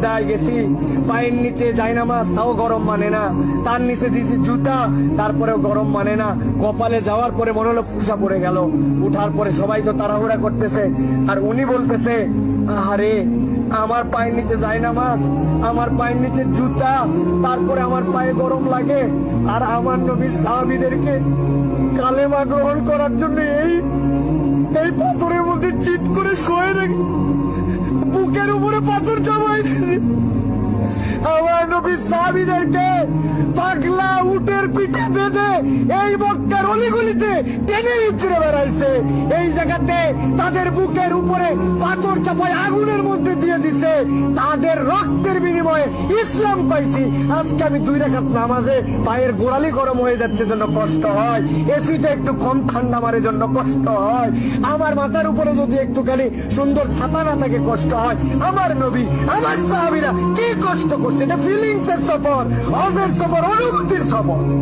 সিজদায় গেছি, পায়ের নিচে জায়নামাজ, তাও গরম মানে না। তার নিচে দিয়েছি জুতা, তারপরেও গরম মানে না। কপালে যাওয়ার পরে মনে হলো ফুসা পড়ে গেল। উঠার পরে সবাই তো তাড়াহুড়া করতেছে, আর উনি বলতেছে, আরে আমার পায়ের নিচে জায়নামাজ, আমার পায়ের নিচে জুতা, তারপরে আমার পায়ে গরম লাগে। আর আমার নবীর সাহাবীদেরকে কালেমা গ্রহণ করার জন্য এই পাথরের মধ্যে চিৎ করে শোয়ে রেখে বুকের উপরে পাথর জমাই দিয়েছে। আমার নবীর সাহাবীদেরকে পাগলা উটের পিঠে বেঁধে এই মক্কার অলিগলিতে টেনে ইচ্ছড়ে বেড়াইছে। এই জায়গাতে তাদের বুকের উপরে পাথর চাপায় আগুনের মধ্যে দিয়ে দিছে। তাদের রক্তের বিনিময়ে ইসলাম পাইছি। আজকে আমি 2 রাকাত নামাজে পায়ের গোড়ালি গরম হয়ে যাচ্ছে জন্য কষ্ট হয়, এসিটা একটু কম ঠান্ডা মারে জন্য কষ্ট হয়, আমার মাথার উপরে যদি একটুখানি সুন্দর ছাতা না থাকে কষ্ট হয়। আমার নবী, আমার সাহাবীরা কি কষ্ট করছে, এটা ফিলিংস এর সফর, হজের সফর, অনুভূতির সফর।